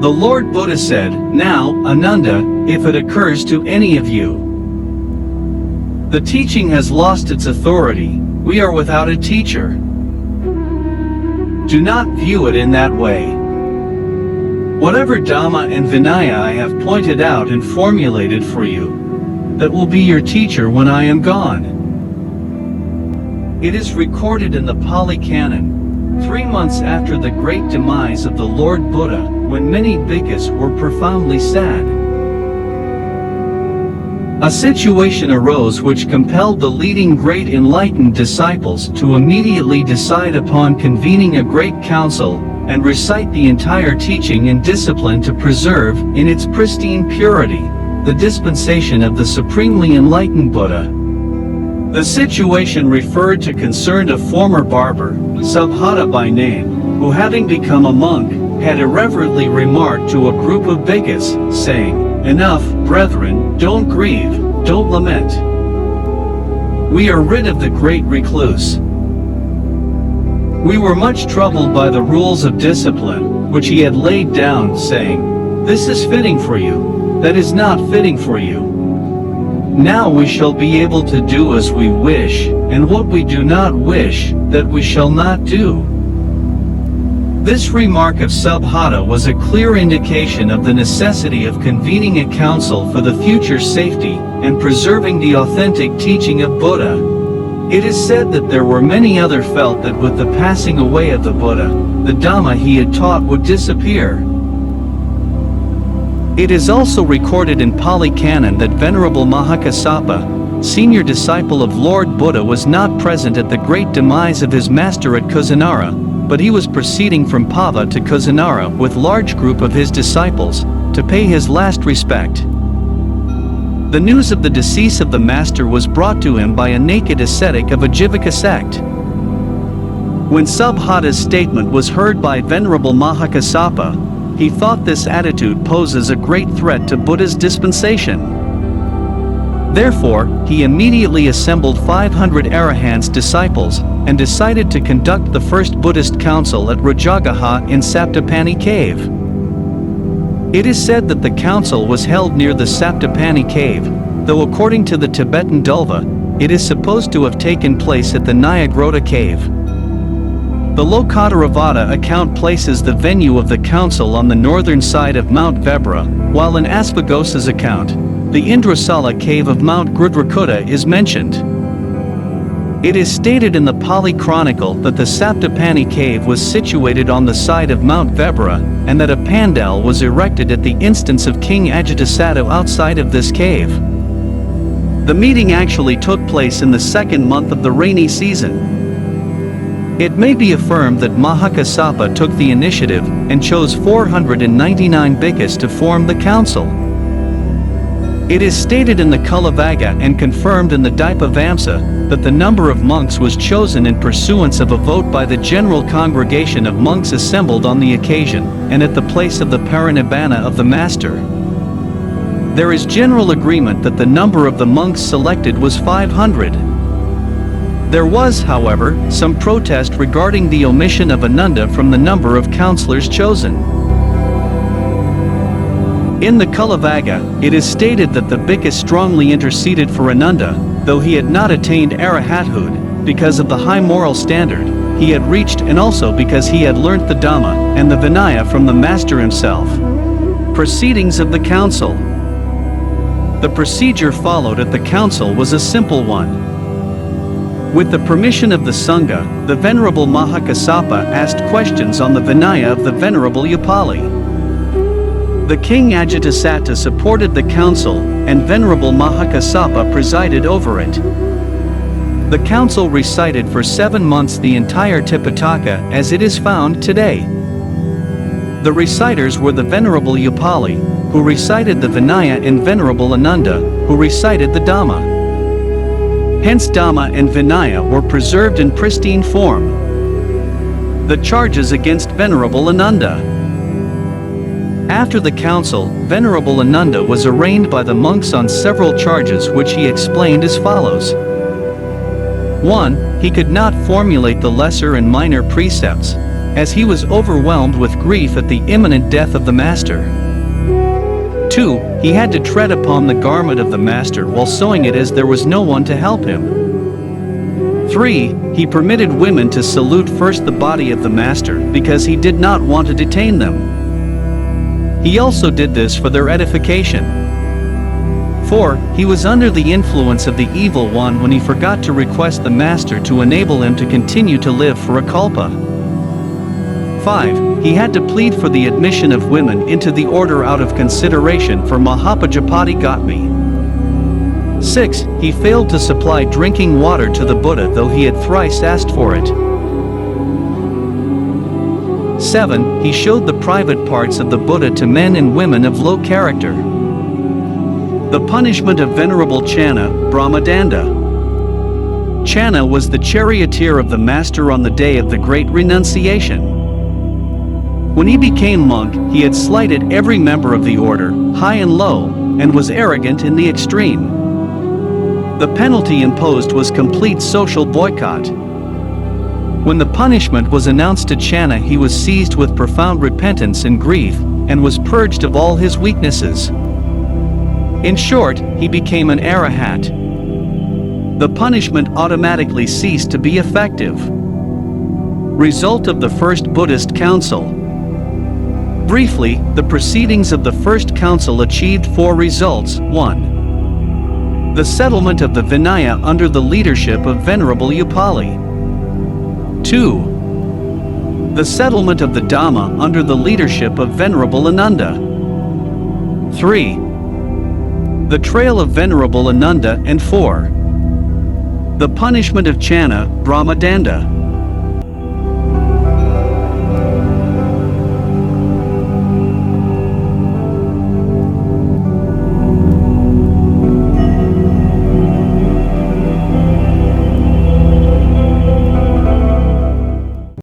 The Lord Buddha said, "Now, Ananda, if it occurs to any of you, the teaching has lost its authority, we are without a teacher. Do not view it in that way. Whatever Dhamma and Vinaya I have pointed out and formulated for you, that will be your teacher when I am gone." It is recorded in the Pali Canon, 3 months after the great demise of the Lord Buddha, when many bhikkhus were profoundly sad. A situation arose which compelled the leading great enlightened disciples to immediately decide upon convening a great council and recite the entire teaching and discipline to preserve, in its pristine purity, the dispensation of the supremely enlightened Buddha. The situation referred to concerned a former barber, Subhata by name, who having become a monk, had irreverently remarked to a group of bhikkhus, saying, "Enough, brethren, don't grieve, don't lament. We are rid of the great recluse. We were much troubled by the rules of discipline, which he had laid down, saying, 'This is fitting for you, that is not fitting for you. Now we shall be able to do as we wish, and what we do not wish, that we shall not do.'" This remark of Subhata was a clear indication of the necessity of convening a council for the future safety and preserving the authentic teaching of Buddha. It is said that there were many others felt that with the passing away of the Buddha, the Dhamma he had taught would disappear. It is also recorded in Pali Canon that Venerable Mahakassapa, senior disciple of Lord Buddha, was not present at the great demise of his master at Kusinara, but he was proceeding from Pava to Kusinara with large group of his disciples, to pay his last respect. The news of the decease of the master was brought to him by a naked ascetic of a Jivaka sect. When Subhata's statement was heard by Venerable Mahakassapa, he thought this attitude poses a great threat to Buddha's dispensation. Therefore, he immediately assembled 500 Arahants disciples, and decided to conduct the first Buddhist council at Rajagaha in Saptapani cave. It is said that the council was held near the Saptapani cave, though according to the Tibetan Dulva, it is supposed to have taken place at the Nyagrota cave. The Lokottaravada account places the venue of the council on the northern side of Mount Vebra, while in Asvagosa's account, the Indrasala cave of Mount Grudrakuta is mentioned. It is stated in the Pali Chronicle that the Saptapani cave was situated on the side of Mount Vebra, and that a pandal was erected at the instance of King Ajatasattu outside of this cave. The meeting actually took place in the second month of the rainy season. It may be affirmed that Mahakassapa took the initiative and chose 499 bhikkhus to form the council. It is stated in the Kulavaga and confirmed in the Dipavamsa that the number of monks was chosen in pursuance of a vote by the general congregation of monks assembled on the occasion and at the place of the parinibbana of the master. There is general agreement that the number of the monks selected was 500. There was, however, some protest regarding the omission of Ananda from the number of counselors chosen. In the Kulavaga, it is stated that the bhikkhus strongly interceded for Ananda, though he had not attained arahathood, because of the high moral standard he had reached and also because he had learnt the Dhamma and the Vinaya from the master himself. Proceedings of the council. The procedure followed at the council was a simple one. With the permission of the Sangha, the Venerable Mahakassapa asked questions on the Vinaya of the Venerable Upali. The King Ajatasattu supported the council, and Venerable Mahakassapa presided over it. The council recited for 7 months the entire Tipitaka as it is found today. The reciters were the Venerable Upali, who recited the Vinaya, and Venerable Ananda, who recited the Dhamma. Hence Dhamma and Vinaya were preserved in pristine form. The charges against Venerable Ananda. After the council, Venerable Ananda was arraigned by the monks on several charges which he explained as follows. 1. He could not formulate the lesser and minor precepts. as he was overwhelmed with grief at the imminent death of the master. 2. He had to tread upon the garment of the master while sewing it, as there was no one to help him. 3. He permitted women to salute first the body of the master because he did not want to detain them. He also did this for their edification. 4. He was under the influence of the evil one when he forgot to request the master to enable him to continue to live for a kalpa. 5. He had to plead for the admission of women into the order out of consideration for Mahapajapati Gautami. 6. He failed to supply drinking water to the Buddha, though he had thrice asked for it. 7. He showed the private parts of the Buddha to men and women of low character. The punishment of Venerable Channa, Brahmadanda. Channa was the charioteer of the master on the day of the Great Renunciation. When he became monk, he had slighted every member of the order, high and low, and was arrogant in the extreme. The penalty imposed was complete social boycott. When the punishment was announced to Channa, he was seized with profound repentance and grief, and was purged of all his weaknesses. In short, he became an arahant. The punishment automatically ceased to be effective. Result of the First Buddhist Council. Briefly, the proceedings of the First Council achieved 4 results. 1. The settlement of the Vinaya under the leadership of Venerable Upali. 2. The settlement of the Dhamma under the leadership of Venerable Ananda. 3. The trail of Venerable Ananda. And 4. The punishment of Channa, Brahmadanda.